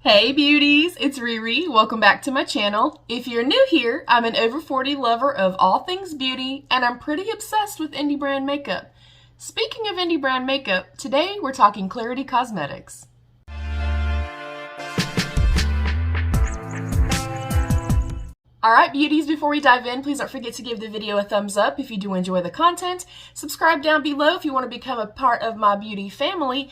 Hey beauties, it's Riri. Welcome back to my channel. If you're new here, I'm an over 40 lover of all things beauty, and I'm pretty obsessed with indie brand makeup. Speaking of indie brand makeup, today we're talking Klarity Kosmetics. Alright beauties, before we dive in, please don't forget to give the video a thumbs up if you do enjoy the content. Subscribe down below if you want to become a part of my beauty family,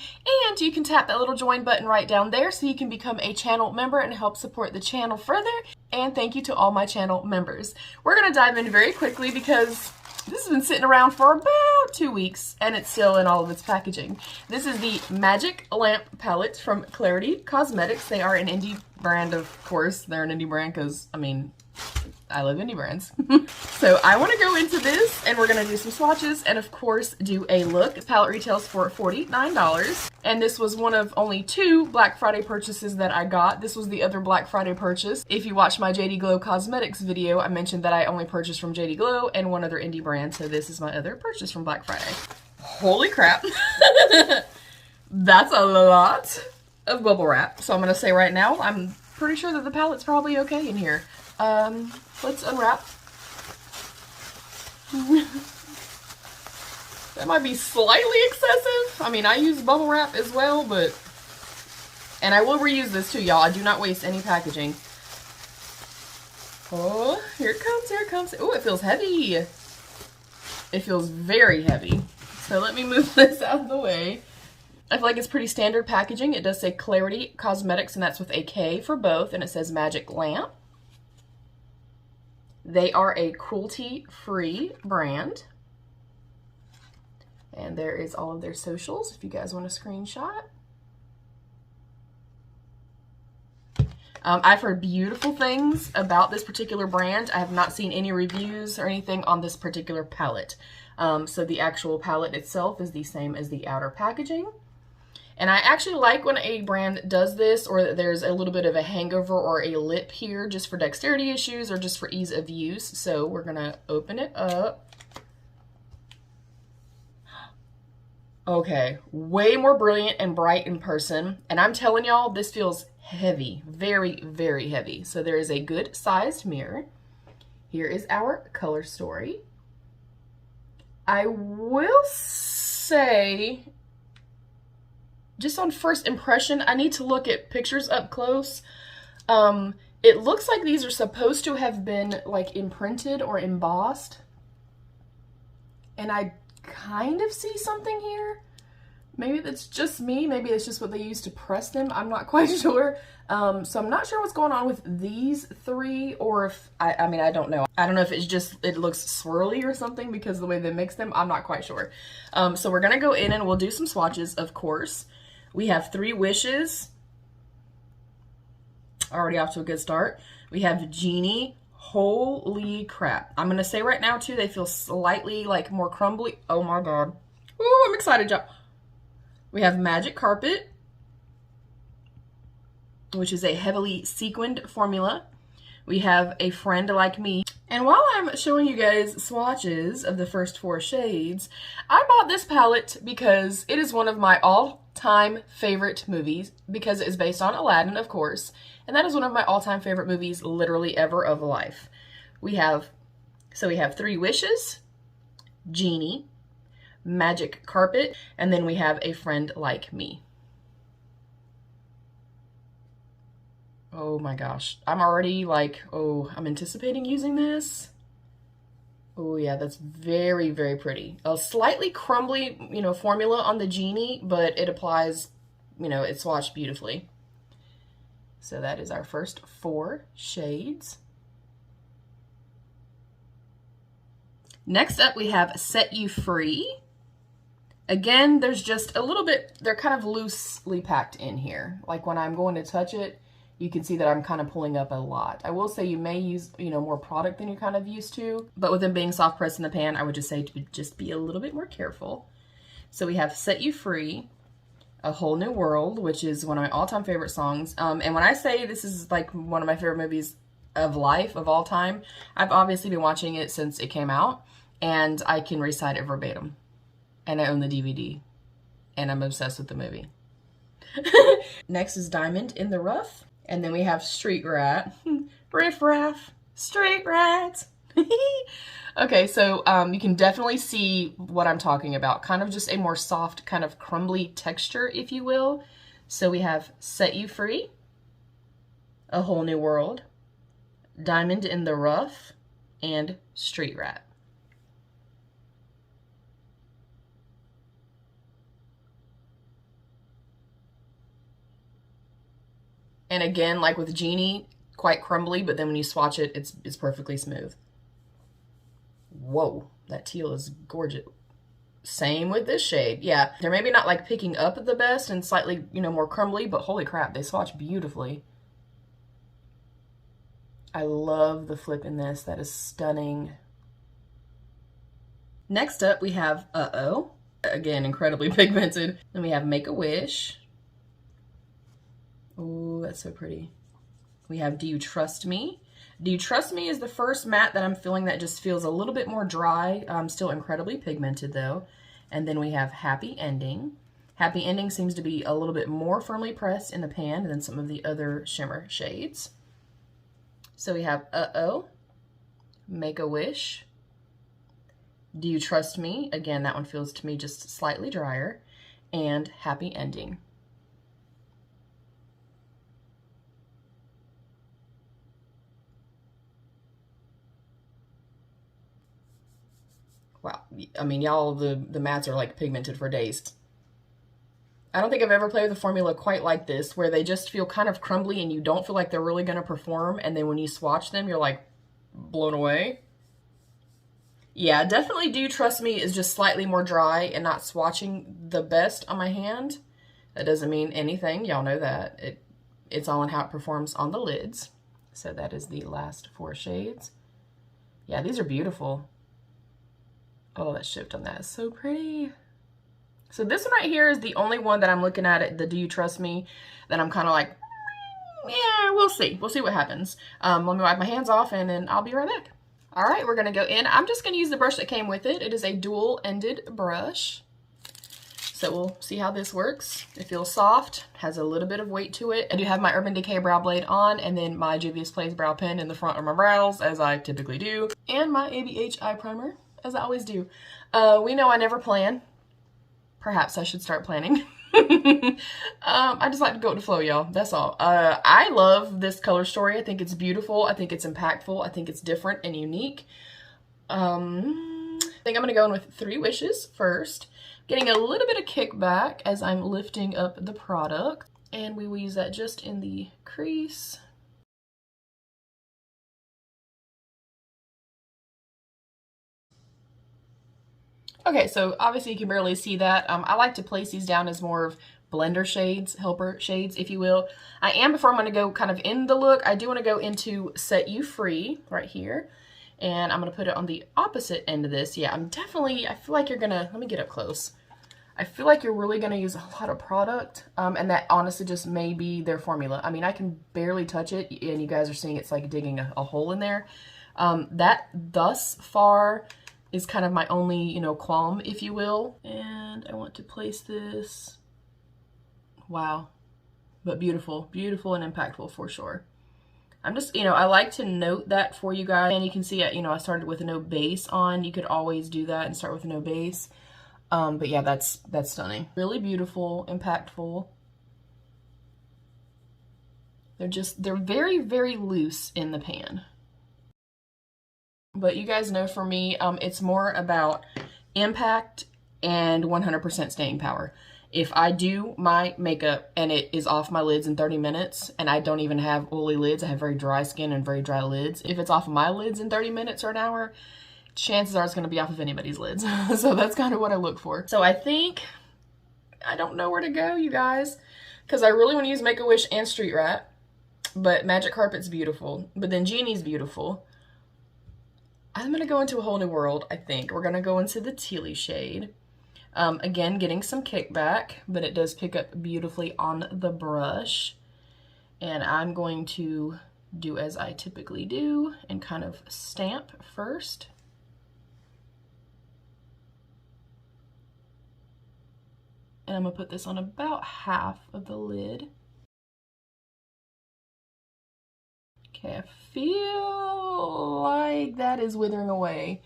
and you can tap that little join button right down there so you can become a channel member and help support the channel further. And thank you to all my channel members. We're going to dive in very quickly because this has been sitting around for about 2 weeks and it's still in all of its packaging. This is the Magic Lamp palette from Klarity Kosmetics. They are an indie brand, of course. They're an indie brand because, I mean, I love indie brands. So I want to go into this and we're going to do some swatches and of course do a look. The palette retails for $49 and this was one of only 2 Black Friday purchases that I got. This was the other Black Friday purchase. If you watch my JD Glow Cosmetics video, I mentioned that I only purchased from JD Glow and one other indie brand, so this is my other purchase from Black Friday. Holy crap. That's a lot of bubble wrap. So I'm going to say right now, I'm pretty sure that the palette's probably okay in here. Let's unwrap. That might be slightly excessive. I mean, I use bubble wrap as well, but... And I will reuse this too, y'all. I do not waste any packaging. Oh, here it comes, here it comes. Oh, it feels heavy. It feels very heavy. So let me move this out of the way. I feel like it's pretty standard packaging. It does say Klarity Kosmetics, and that's with a K for both, and it says Magic Lamp. They are a cruelty-free brand. And there is all of their socials if you guys want a screenshot. I've heard beautiful things about this particular brand. I have not seen any reviews or anything on this particular palette. So the actual palette itself is the same as the outer packaging. And I actually like when a brand does this, or there's a little bit of a hangover or a lip here just for dexterity issues or just for ease of use. So we're gonna open it up. Okay, way more brilliant and bright in person. And I'm telling y'all, this feels heavy, very, very heavy. So there is a good sized mirror. Here is our color story. I will say, just on first impression, I need to look at pictures up close. It looks like these are supposed to have been like imprinted or embossed. And I kind of see something here. Maybe that's just me. Maybe it's just what they use to press them. I'm not quite sure. So I'm not sure what's going on with these 3, or if, I mean, I don't know. I don't know if it's just, it looks swirly or something because of the way they mix them. I'm not quite sure. So we're going to go in and we'll do some swatches, of course. We have 3 Wishes. Already off to a good start. We have Genie. Holy crap. I'm going to say right now, too, they feel slightly, like, more crumbly. Oh, my God. Ooh, I'm excited, y'all. We have Magic Carpet, which is a heavily sequined formula. We have A Friend Like Me. And while I'm showing you guys swatches of the first 4 shades, I bought this palette because it is one of my all-time favorite movies, because it is based on Aladdin, of course. And that is one of my all-time favorite movies, literally ever, of life. We have 3 Wishes, Genie, Magic Carpet, and then we have A Friend Like Me. Oh my gosh. I'm already like, oh, I'm anticipating using this. Oh yeah, that's very, very pretty. A slightly crumbly, you know, formula on the Genie, but it applies, you know, it swatched beautifully. So that is our first 4 shades. Next up, we have Set You Free. Again, there's just a little bit, they're kind of loosely packed in here. Like when I'm going to touch it, you can see that I'm kind of pulling up a lot. I will say you may use, you know, more product than you're kind of used to, but with them being soft pressed in the pan, I would just say to just be a little bit more careful. So we have Set You Free, A Whole New World, which is one of my all-time favorite songs. And when I say this is like one of my favorite movies of life, of all time, I've obviously been watching it since it came out, and I can recite it verbatim. And I own the DVD, and I'm obsessed with the movie. Next is Diamond in the Rough. And then we have Street Rat. Riff Raff. Street Rats. Okay, so you can definitely see what I'm talking about. Kind of just a more soft, kind of crumbly texture, if you will. So we have Set You Free, A Whole New World, Diamond in the Rough, and Street Rat. And again, like with Genie, quite crumbly, but then when you swatch it, it's perfectly smooth. Whoa, that teal is gorgeous. Same with this shade. Yeah, they're maybe not like picking up the best and slightly, you know, more crumbly, but holy crap, they swatch beautifully. I love the flip in this. That is stunning. Next up, we have Uh-Oh. Again, incredibly pigmented. Then we have Make-A-Wish. Oh, that's so pretty. We have Do You Trust Me? Do You Trust Me is the first matte that I'm feeling that just feels a little bit more dry. Still incredibly pigmented though. And then we have Happy Ending. Happy Ending seems to be a little bit more firmly pressed in the pan than some of the other shimmer shades. So we have Uh-Oh, Make-A-Wish, Do You Trust Me? Again, that one feels to me just slightly drier. And Happy Ending. Wow, I mean, y'all, the mattes are like pigmented for days. I don't think I've ever played with a formula quite like this, where they just feel kind of crumbly and you don't feel like they're really gonna perform, and then when you swatch them, you're like blown away. Yeah, definitely Do You Trust Me is just slightly more dry and not swatching the best on my hand. That doesn't mean anything, y'all know that. It's all in how it performs on the lids. So that is the last 4 shades. Yeah, these are beautiful. Oh, that shift on that is so pretty. So this one right here is the only one that I'm looking at, the Do You Trust Me, that I'm kind of like, yeah, we'll see. We'll see what happens. Let me wipe my hands off and then I'll be right back. All right, we're gonna go in. I'm just gonna use the brush that came with it. It is a dual-ended brush. So we'll see how this works. It feels soft, has a little bit of weight to it. I do have my Urban Decay brow blade on, and then my Juvia's Place brow pen in the front of my brows, as I typically do, and my ABH eye primer, as I always do. We know I never plan. Perhaps I should start planning. I just like to go with the flow, y'all. That's all. I love this color story. I think it's beautiful. I think it's impactful. I think it's different and unique. I think I'm going to go in with 3 Wishes first. Getting a little bit of kickback as I'm lifting up the product. And we will use that just in the crease. Okay, so obviously you can barely see that. I like to place these down as more of blender shades, helper shades, if you will. Before I'm going to go kind of in the look, I do want to go into Set You Free right here. And I'm going to put it on the opposite end of this. Yeah, I feel like you're going to, let me get up close. I feel like you're really going to use a lot of product. And that honestly just may be their formula. I mean, I can barely touch it, and you guys are seeing it's like digging a hole in there. That thus far is kind of my only, you know, qualm, if you will. And I want to place this, wow, but beautiful, beautiful and impactful for sure. I'm just, you know, I like to note that for you guys. And you can see, you know, I started with a no base on. You could always do that and start with a no base. But yeah, that's stunning. Really beautiful, impactful. They're very, very loose in the pan. But you guys know for me, it's more about impact and 100% staying power. If I do my makeup and it is off my lids in 30 minutes and I don't even have oily lids, I have very dry skin and very dry lids. If it's off of my lids in 30 minutes or an hour, chances are it's going to be off of anybody's lids. So that's kind of what I look for. So I think, I don't know where to go, you guys, because I really want to use Make-A-Wish and Street Rat, but Magic Carpet's beautiful, but then Genie's beautiful. I'm going to go into A Whole New World, I think. We're going to go into the tealy shade. Again, getting some kickback, but it does pick up beautifully on the brush. And I'm going to do as I typically do and kind of stamp first. And I'm gonna put this on about half of the lid. Okay, I feel like that is withering away.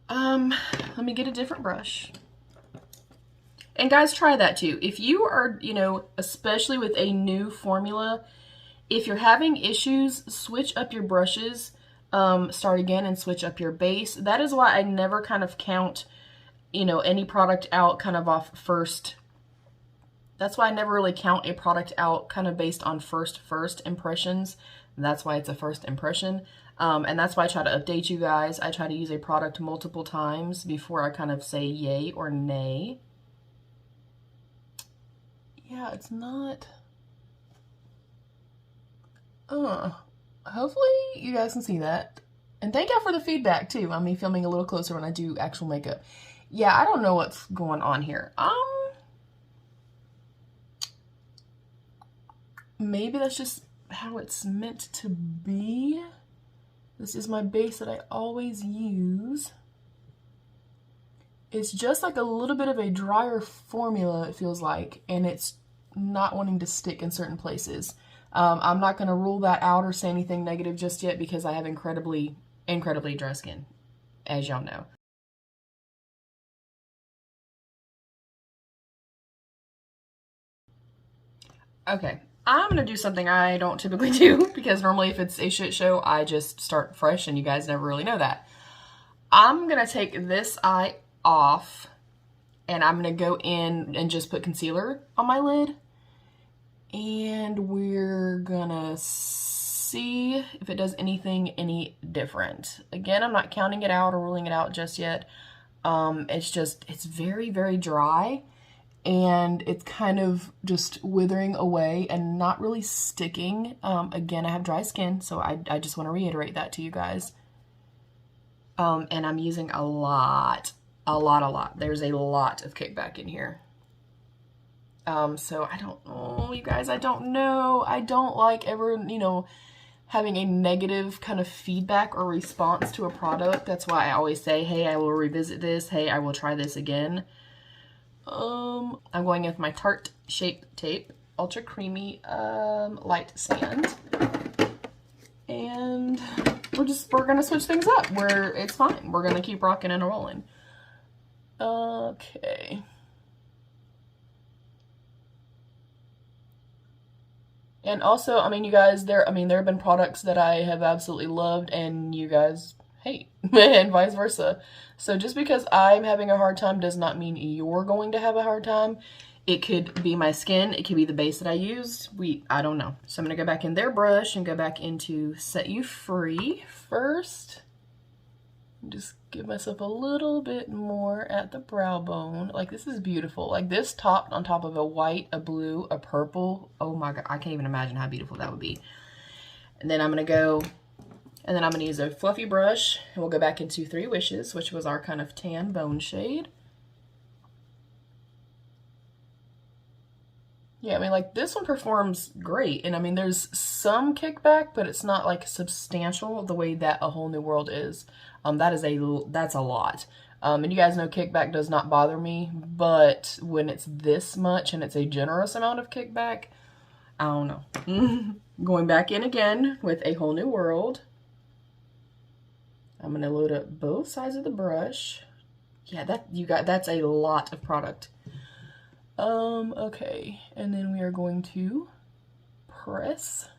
Let me get a different brush. And guys, try that too. If you are, you know, especially with a new formula, if you're having issues, switch up your brushes, start again and switch up your base. That is why I never kind of count, you know, any product out kind of off first. That's why I never really count a product out kind of based on first impressions. That's why it's a first impression. And that's why I try to update you guys. I try to use a product multiple times before I kind of say yay or nay. Yeah, it's not... hopefully you guys can see that. And thank y'all for the feedback too on me filming a little closer when I do actual makeup. Yeah, I don't know what's going on here. Maybe that's just how it's meant to be. This is my base that I always use. It's just like a little bit of a drier formula, it feels like, and it's not wanting to stick in certain places. I'm not going to rule that out or say anything negative just yet because I have incredibly dry skin, as y'all know. Okay, I'm going to do something I don't typically do because normally if it's a shit show, I just start fresh and you guys never really know that. I'm going to take this eye off and I'm going to go in and just put concealer on my lid. And we're gonna see if it does anything any different. Again, I'm not counting it out or ruling it out just yet. It's very, very dry and it's kind of just withering away and not really sticking. Again, I have dry skin, so I just want to reiterate that to you guys. And I'm using a lot. There's a lot of kickback in here. So I don't know, you guys, I don't know. I don't like ever, you know, having a negative kind of feedback or response to a product. That's why I always say, hey, I will revisit this. Hey, I will try this again. I'm going with my Tarte Shape Tape, Ultra Creamy, Light Sand. And we're gonna switch things up where it's fine. We're gonna keep rocking and rolling. Okay. And also, I mean, you guys, there have been products that I have absolutely loved and you guys hate, and vice versa. So just because I'm having a hard time does not mean you're going to have a hard time. It could be my skin, it could be the base that I used. I don't know. So I'm gonna go back in their brush and go back into Set You Free first. Just give myself a little bit more at the brow bone. Like, this is beautiful. Like, this topped on top of a white, a blue, a purple. Oh my god, I can't even imagine how beautiful that would be. And then I'm gonna go, and then I'm gonna use a fluffy brush, and we'll go back into Three Wishes, which was our kind of tan bone shade. Yeah, I mean, like, this one performs great, and I mean, there's some kickback, but it's not like substantial the way that A Whole New World is. That's a lot. And you guys know kickback does not bother me, but when it's this much and it's a generous amount of kickback, I don't know. Going back in again with A Whole New World. I'm gonna load up both sides of the brush. Yeah, that's a lot of product. Okay, and then we are going to press,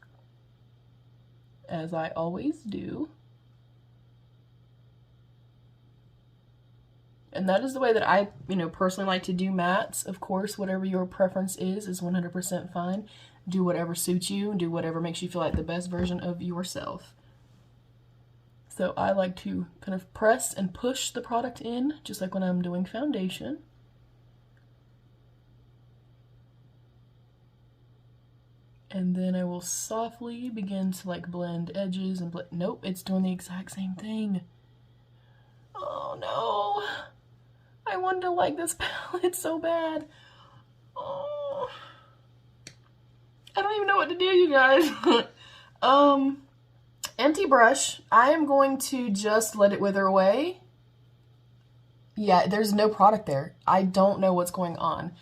as I always do. And that is the way that I, personally like to do mattes. Of course, whatever your preference is 100% fine. Do whatever suits you, do whatever makes you feel like the best version of yourself. So I like to kind of press and push the product in, just like when I'm doing foundation. And then I will softly begin to like blend edges and nope, it's doing the exact same thing. Oh no. I wanted to like this palette so bad. Oh. I don't even know what to do, you guys. Empty brush. I am going to just let it wither away. Yeah, there's no product there. I don't know what's going on.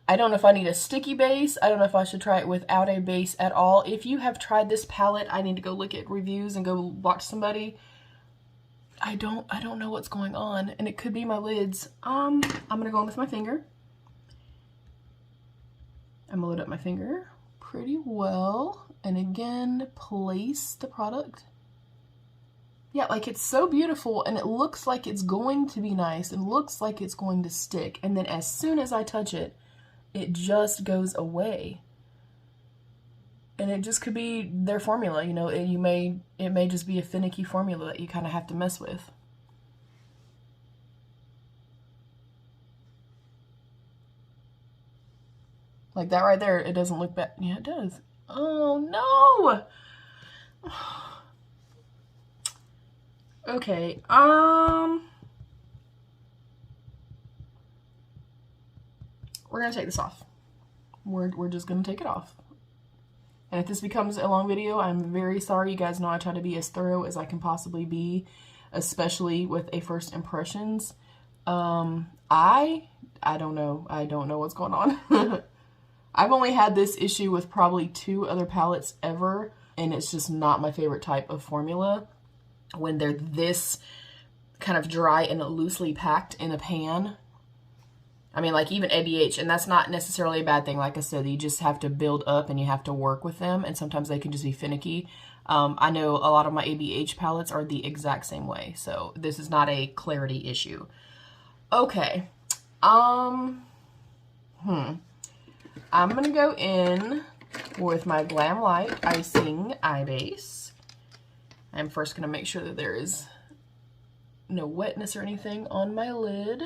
I don't know if I need a sticky base. I don't know if I should try it without a base at all. If you have tried this palette, I need to go look at reviews and go watch somebody. I don't know what's going on, and it could be my lids. I'm gonna go in with my finger. I'm gonna load up my finger pretty well, and again, place the product. Yeah, like it's so beautiful, and it looks like it's going to be nice, and looks like it's going to stick, and then as soon as I touch it, it just goes away. And it just could be their formula, you know, it may just be a finicky formula that you kind of have to mess with. Like that right there, it doesn't look bad. Yeah, it does. Oh no! Okay, we're gonna take this off. We're just gonna take it off. And if this becomes a long video, I'm very sorry. You guys know I try to be as thorough as I can possibly be, especially with a first impressions. I don't know. I don't know what's going on. I've only had this issue with probably 2 other palettes ever, and it's just not my favorite type of formula when they're this kind of dry and loosely packed in a pan. I mean, like even ABH, and that's not necessarily a bad thing. Like I said, you just have to build up and you have to work with them, and sometimes they can just be finicky. I know a lot of my ABH palettes are the exact same way, so this is not a clarity issue. Okay, I'm gonna go in with my Glam Light Icing Eye Base. I'm first gonna make sure that there is no wetness or anything on my lid.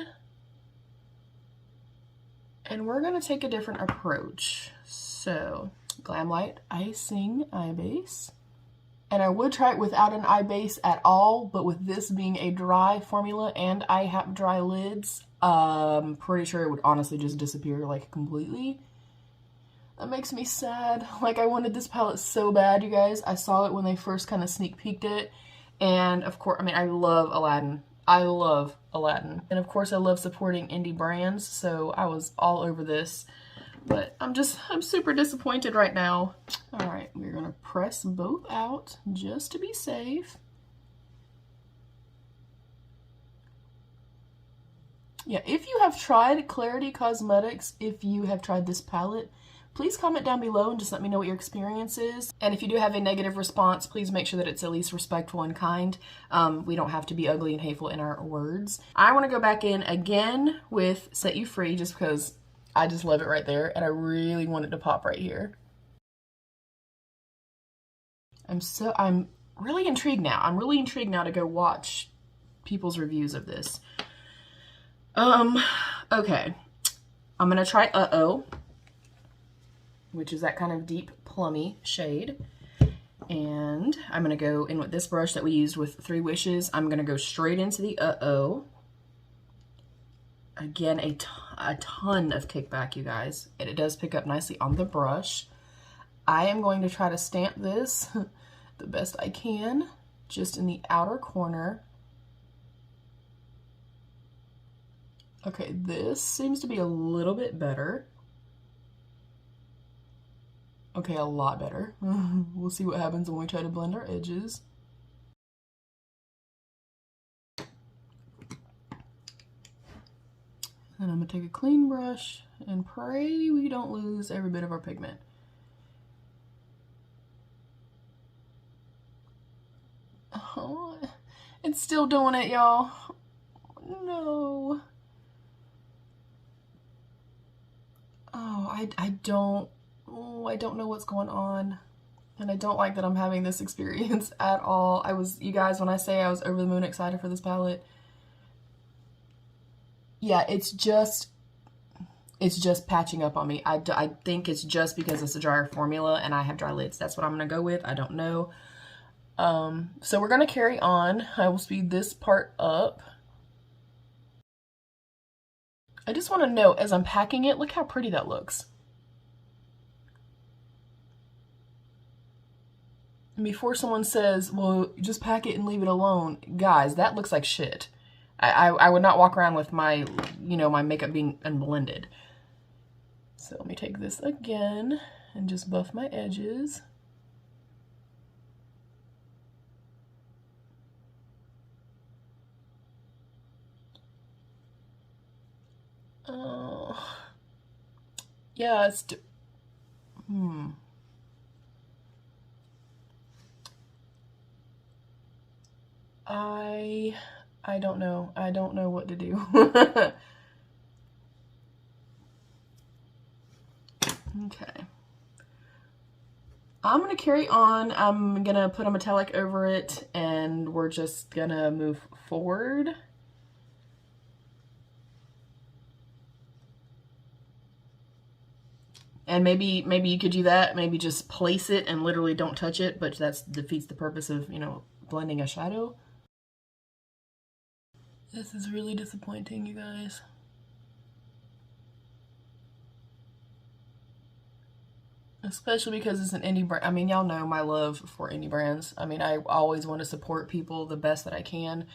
And we're gonna take a different approach. So, Glam Light Icing Eye Base. And I would try it without an eye base at all, but with this being a dry formula and I have dry lids, I'm pretty sure it would honestly just disappear like completely. That makes me sad. Like, I wanted this palette so bad, you guys. I saw it when they first kind of sneak peeked it. And of course, I mean, I love Aladdin. I love Aladdin. And of course, I love supporting indie brands, so I was all over this. But I'm super disappointed right now. All right, we're gonna press both out just to be safe. Yeah, if you have tried Klarity Kosmetics, if you have tried this palette, please comment down below and just let me know what your experience is. And if you do have a negative response, please make sure that it's at least respectful and kind. We don't have to be ugly and hateful in our words. I want to go back in again with Set You Free just because I just love it right there and I really want it to pop right here. I'm really intrigued now. I'm really intrigued now to go watch people's reviews of this. Okay. I'm gonna try Uh-Oh, which is that kind of deep plummy shade. And I'm gonna go in with this brush that we used with 3 Wishes. I'm gonna go straight into the Uh-Oh. Again, a ton of kickback, you guys. And it does pick up nicely on the brush. I am going to try to stamp this the best I can, just in the outer corner. Okay, this seems to be a little bit better. Okay, a lot better. We'll see what happens when we try to blend our edges. And I'm gonna take a clean brush and pray we don't lose every bit of our pigment. Oh, it's still doing it, y'all. No. Oh, I don't know what's going on. And I don't like that I'm having this experience at all. You guys, when I say I was over the moon excited for this palette, yeah, it's just patching up on me. I think it's just because it's a drier formula and I have dry lids. That's what I'm gonna go with. I don't know. So we're gonna carry on. I will speed this part up. I just want to note, as I'm packing it, look how pretty that looks. And before someone says, well, just pack it and leave it alone. Guys, that looks like shit. I would not walk around with my, you know, my makeup being unblended. So let me take this again and just buff my edges. Yeah, it's, I don't know. I don't know what to do. Okay. I'm gonna carry on. I'm gonna put a metallic over it and we're just gonna move forward. And maybe you could do that. Maybe just place it and literally don't touch it, but that defeats the purpose of, you know, blending a shadow. This is really disappointing, you guys. Especially because it's an indie brand. I mean, y'all know my love for indie brands. I mean, I always want to support people the best that I can.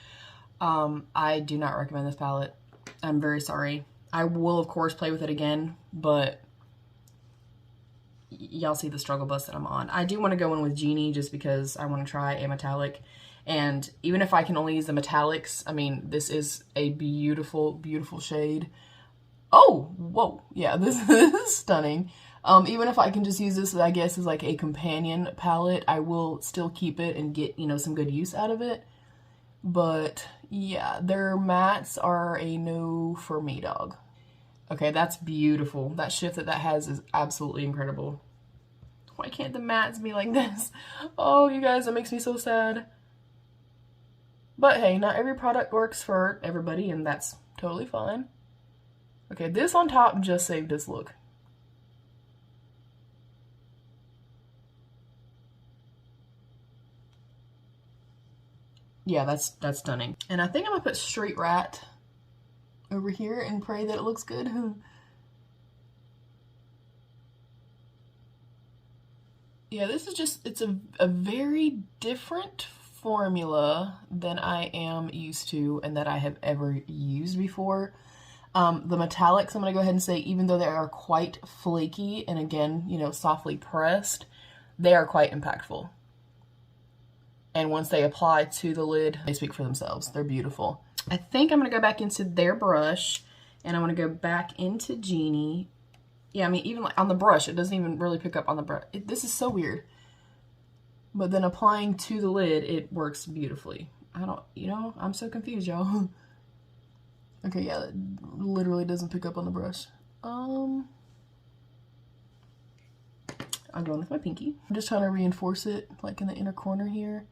I do not recommend this palette. I'm very sorry. I will, of course, play with it again, but y'all see the struggle bus that I'm on. I do want to go in with Genie just because I want to try a metallic. And even if I can only use the metallics, I mean, this is a beautiful, beautiful shade. Oh, whoa. Yeah, this is stunning. Even if I can just use this, I guess, as like a companion palette, I will still keep it and get, you know, some good use out of it. But yeah, their mattes are a no for me, dog. Okay, that's beautiful. That shift that has is absolutely incredible. Why can't the mattes be like this? Oh, you guys, that makes me so sad. But hey, not every product works for everybody, and that's totally fine. Okay, this on top just saved this look. Yeah, that's stunning. And I think I'm gonna put Straight Rat over here and pray that it looks good. Yeah, this is just, it's a very different formula than I am used to and that I have ever used before. The metallics, I'm going to go ahead and say, even though they are quite flaky and again, you know, softly pressed, they are quite impactful. And once they apply to the lid, they speak for themselves. They're beautiful. I think I'm going to go back into their brush and I'm going to go back into Genie. Yeah, I mean, even like on the brush, it doesn't even really pick up on the brush. This is so weird. But then applying to the lid, it works beautifully. I don't, you know, I'm so confused, y'all. Okay, yeah, it literally doesn't pick up on the brush. I'm going with my pinky. I'm just trying to reinforce it, like in the inner corner here.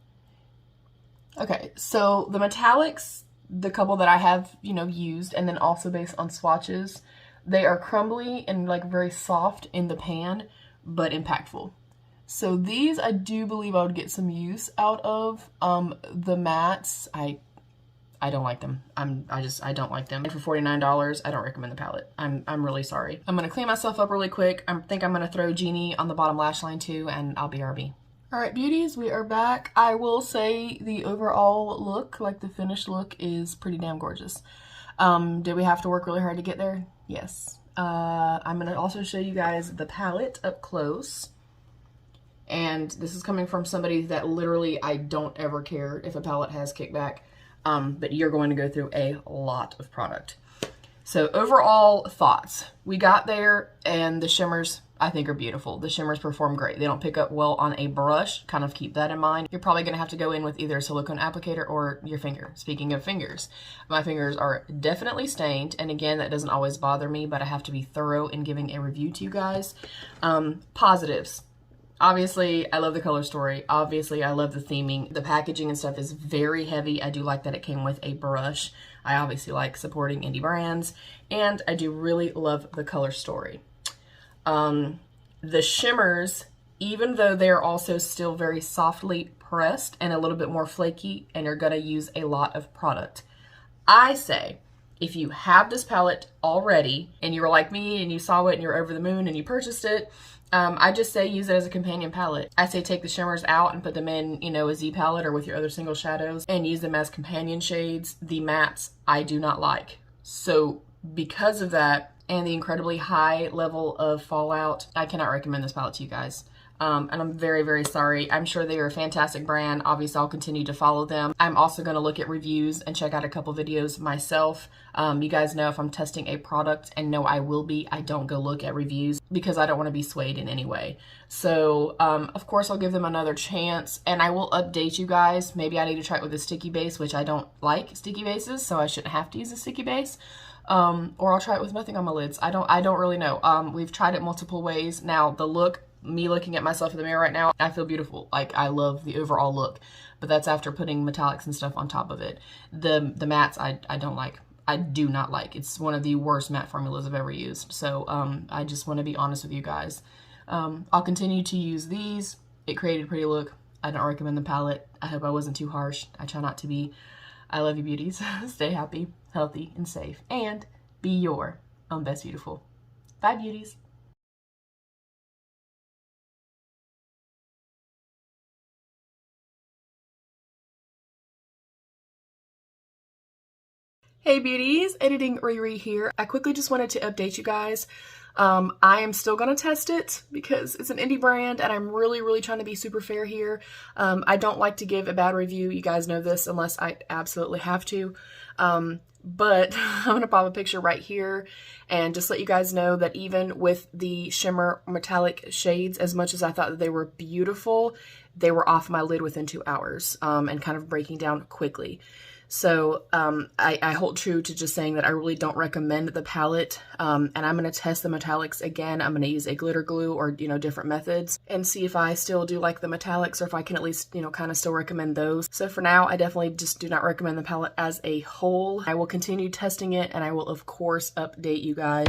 Okay, so the metallics, the couple that I have, you know, used, and then also based on swatches, they are crumbly and like very soft in the pan, but impactful. So these I do believe I would get some use out of. The mattes, I don't like them. I don't like them. And for $49, I don't recommend the palette. I'm really sorry. I'm gonna clean myself up really quick. I think I'm gonna throw Genie on the bottom lash line too, and I'll BRB. All right, beauties, we are back. I will say the overall look, like the finished look, is pretty damn gorgeous. Did we have to work really hard to get there? Yes. I'm gonna also show you guys the palette up close. And this is coming from somebody that literally, I don't ever care if a palette has kickback, but you're going to go through a lot of product. So overall thoughts, we got there and the shimmers I think are beautiful. The shimmers perform great. They don't pick up well on a brush, kind of keep that in mind. You're probably gonna have to go in with either a silicone applicator or your finger. Speaking of fingers, my fingers are definitely stained, and again, that doesn't always bother me, but I have to be thorough in giving a review to you guys. Positives. Obviously, I love the color story. Obviously, I love the theming. The packaging and stuff is very heavy. I do like that it came with a brush. I obviously like supporting indie brands, and I do really love the color story. The shimmers, even though they're also still very softly pressed and a little bit more flaky, and you're gonna use a lot of product, I say, if you have this palette already and you were like me and you saw it and you're over the moon and you purchased it, I just say use it as a companion palette. I say take the shimmers out and put them in, you know, a Z palette or with your other single shadows and use them as companion shades. The mattes I do not like. So because of that and the incredibly high level of fallout, I cannot recommend this palette to you guys. And I'm very, very sorry. I'm sure they are a fantastic brand. Obviously, I'll continue to follow them. I'm also going to look at reviews and check out a couple videos myself. You guys know if I'm testing a product, and no, I will be, I don't go look at reviews because I don't want to be swayed in any way. So, of course, I'll give them another chance, and I will update you guys. Maybe I need to try it with a sticky base, which I don't like sticky bases, so I shouldn't have to use a sticky base. Or I'll try it with nothing on my lids. I don't really know. We've tried it multiple ways. Now, the look, me looking at myself in the mirror right now, I feel beautiful. Like, I love the overall look, but that's after putting metallics and stuff on top of it. The mattes I don't like. I do not like. It's one of the worst matte formulas I've ever used. So I just want to be honest with you guys. I'll continue to use these. It created a pretty look. I don't recommend the palette. I hope I wasn't too harsh. I try not to be. I love you, beauties. Stay happy, healthy, and safe, and be your own best beautiful. Bye, beauties. Hey beauties, editing Riri here. I quickly just wanted to update you guys. I am still going to test it because it's an indie brand and I'm really trying to be super fair here. I don't like to give a bad review. You guys know this unless I absolutely have to. But I'm going to pop a picture right here and just let you guys know that even with the shimmer metallic shades, as much as I thought that they were beautiful, they were off my lid within 2 hours and kind of breaking down quickly. So I hold true to just saying that I really don't recommend the palette, and I'm going to test the metallics again. I'm going to use a glitter glue or, you know, different methods and see if I still do like the metallics or if I can at least, you know, kind of still recommend those. So for now, I definitely just do not recommend the palette as a whole. I will continue testing it and I will, of course, update you guys.